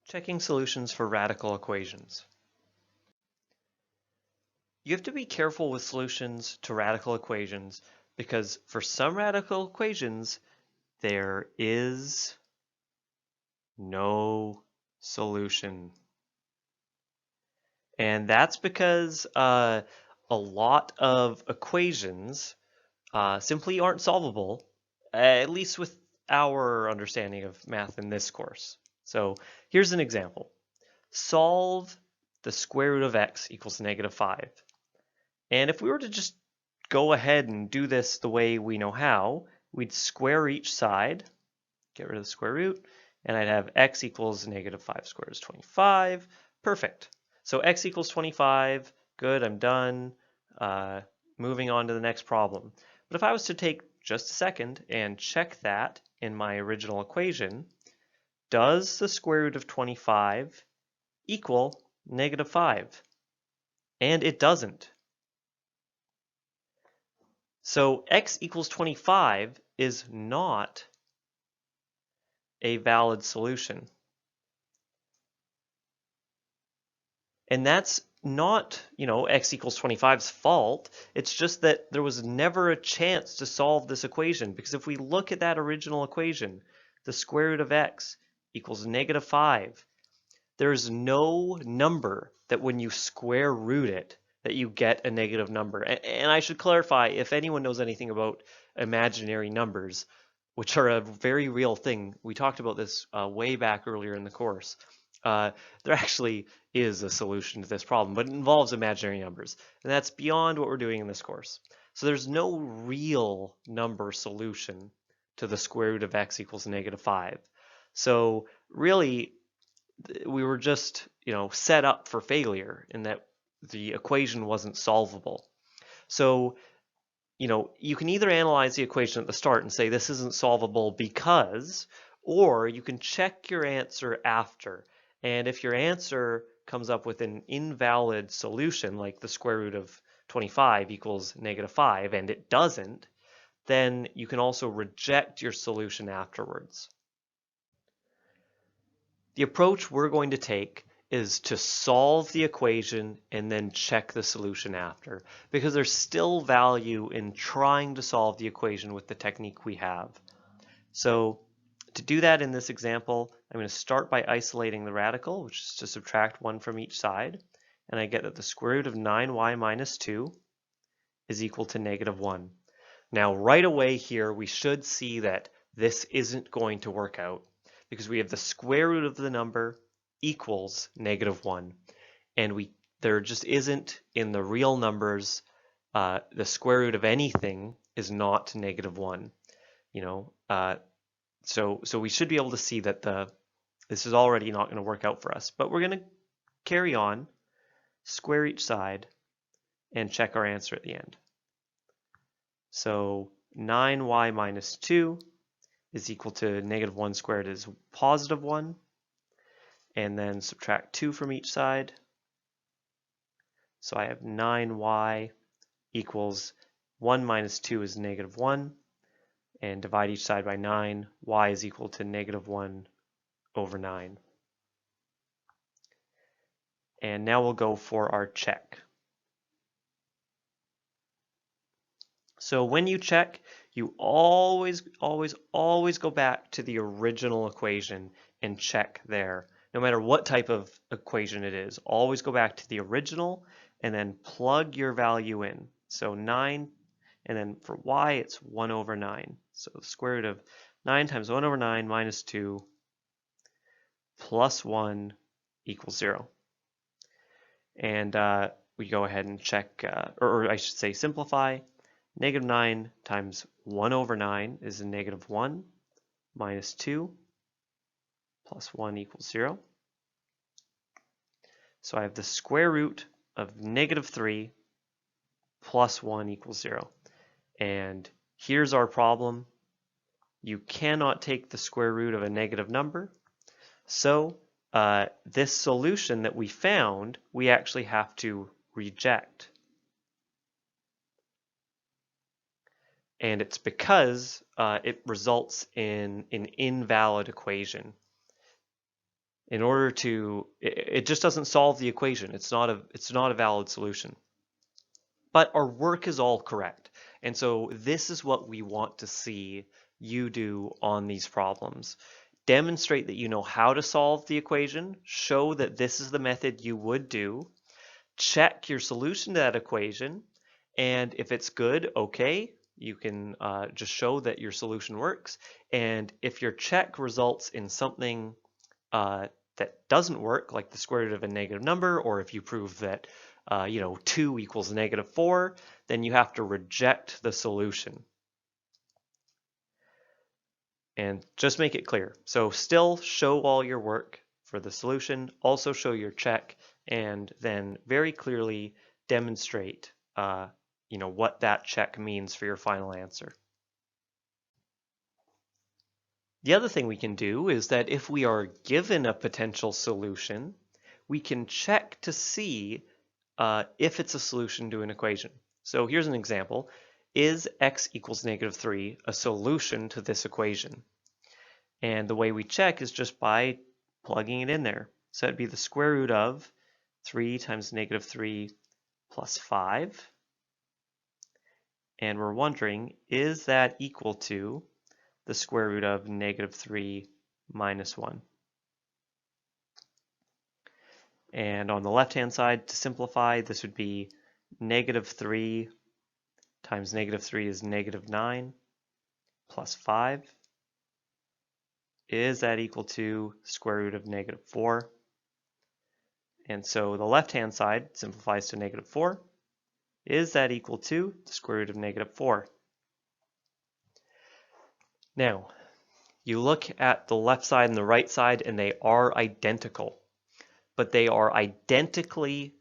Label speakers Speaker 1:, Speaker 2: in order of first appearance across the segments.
Speaker 1: Checking solutions for radical equations. You have to be careful with solutions to radical equations because for some radical equations, there is no solution. And that's because a lot of equations simply aren't solvable, at least with our understanding of math in this course. So here's an example. Solve the square root of x equals -5. And if we were to just go ahead and do this the way we know how, we'd square each side, get rid of the square root, and I'd have x equals -5 squared is 25. Perfect. So x equals 25. Good, I'm done. Moving on to the next problem. But if I was to take just a second and check that in my original equation, does the square root of 25 equal -5? And it doesn't. So x equals 25 is not a valid solution. And that's not, x equals 25's fault. It's just that there was never a chance to solve this equation, because if we look at that original equation, the square root of x equals -5, there's no number that when you square root it, that you get a negative number. And I should clarify, if anyone knows anything about imaginary numbers, which are a very real thing, we talked about this way back earlier in the course, there actually is a solution to this problem, but it involves imaginary numbers. And that's beyond what we're doing in this course. So there's no real number solution to the square root of x equals -5. So really, we were just, set up for failure in that the equation wasn't solvable. So, you can either analyze the equation at the start and say this isn't solvable because, or you can check your answer after. And if your answer comes up with an invalid solution, like the square root of 25 equals -5, and it doesn't, then you can also reject your solution afterwards. The approach we're going to take is to solve the equation and then check the solution after, because there's still value in trying to solve the equation with the technique we have. So to do that in this example, I'm going to start by isolating the radical, which is to subtract 1 from each side, and I get that the square root of 9y minus 2 is equal to -1. Now right away here, we should see that this isn't going to work out, because we have the square root of the number equals -1, and there just isn't in the real numbers, the square root of anything is not -1, so we should be able to see that this is already not going to work out for us, but we're going to carry on, square each side, and check our answer at the end. So 9y minus 2 is equal to -1 squared is +1, and then subtract 2 from each side. So I have 9y equals 1 minus 2 is -1, and divide each side by 9, y is equal to -1 over 9. And now we'll go for our check. So when you check, you always go back to the original equation and check there. No matter what type of equation it is, always go back to the original and then plug your value in. So 9, and then for y, it's 1 over 9. So the square root of 9 times 1 over 9 minus 2 plus 1 equals 0. And we go ahead and check, or I should say simplify. -9 times 1 over 9 is a -1 minus 2 plus 1 equals 0. So I have the square root of -3 plus 1 equals 0. And here's our problem. You cannot take the square root of a negative number. So this solution that we found, we actually have to reject. And it's because it results in an invalid equation. in order to, it just doesn't solve the equation. It's not a valid solution. But our work is all correct. And so this is what we want to see you do on these problems. Demonstrate that you know how to solve the equation, show that this is the method you would do, check your solution to that equation, and if it's good, okay, you can just show that your solution works. And if your check results in something that doesn't work, like the square root of a negative number, or if you prove that 2 equals negative 4, then you have to reject the solution. And just make it clear. So still show all your work for the solution, also show your check, and then very clearly demonstrate what that check means for your final answer. The other thing we can do is that if we are given a potential solution, we can check to see if it's a solution to an equation. So here's an example. Is x equals negative 3 a solution to this equation? And the way we check is just by plugging it in there. So it'd be the square root of 3 times negative 3 plus 5. And we're wondering, is that equal to the square root of negative 3 minus 1? And on the left-hand side, to simplify, this would be negative 3 times negative 3 is negative 9 plus 5. Is that equal to square root of negative 4? And so the left-hand side simplifies to negative 4. Is that equal to the square root of negative 4? Now, you look at the left side and the right side, and they are identical, but they are identically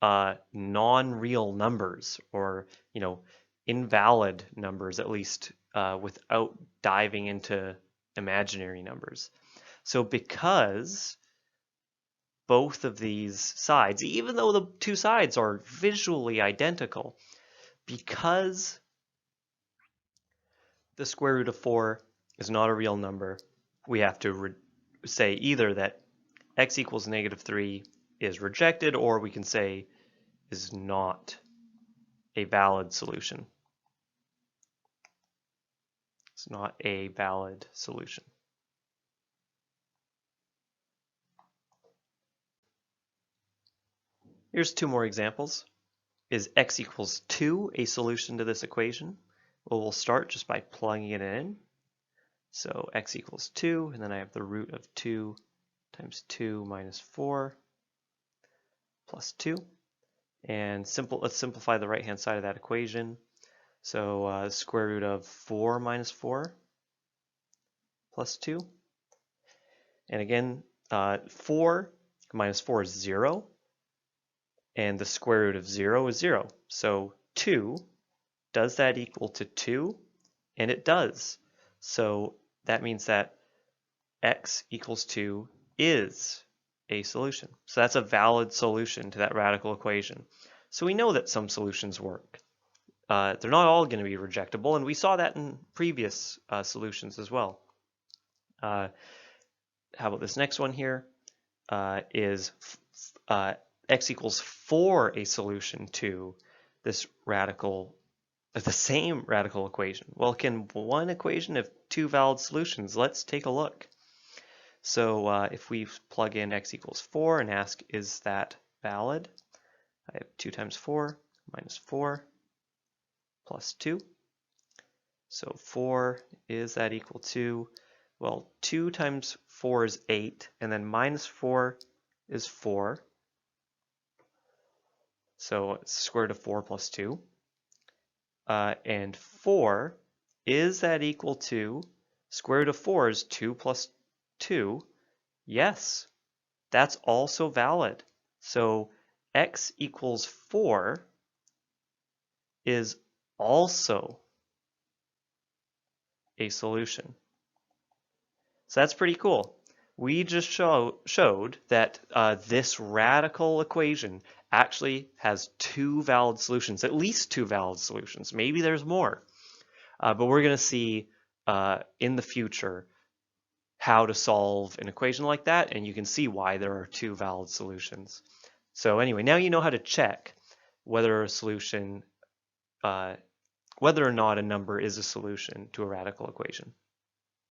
Speaker 1: non-real numbers, or invalid numbers, at least without diving into imaginary numbers. So because both of these sides, even though the two sides are visually identical, because the square root of 4 is not a real number, we have to say either that x equals negative 3 is rejected, or we can say is not a valid solution. It's not a valid solution. Here's two more examples. Is x equals 2 a solution to this equation? Well, we'll start just by plugging it in. So x equals 2, and then I have the root of 2 times 2 minus 4 plus 2. And let's simplify the right-hand side of that equation. So square root of 4 minus 4 plus 2. And again, 4 minus 4 is 0. And the square root of 0 is 0. So 2, does that equal to 2? And it does. So that means that x equals 2 is a solution. So that's a valid solution to that radical equation. So we know that some solutions work. They're not all going to be rejectable, and we saw that in previous solutions as well. How about this next one here? Is x equals 4 a solution to this the same radical equation? Well, can one equation have two valid solutions? Let's take a look. So if we plug in x equals 4 and ask, is that valid? I have 2 times 4 minus 4 plus 2. So 4, is that equal to? Well, 2 times 4 is 8, and then minus 4 is 4. So it's square root of 4 plus 2. And 4, is that equal to? Square root of 4 is 2 plus 2. Yes, that's also valid. So x equals 4 is also a solution. So that's pretty cool. We just showed that this radical equation actually has two valid solutions, at least two valid solutions. Maybe there's more. But we're going to see in the future how to solve an equation like that, and you can see why there are two valid solutions. So anyway, now you know how to check whether a solution, whether or not a number is a solution to a radical equation.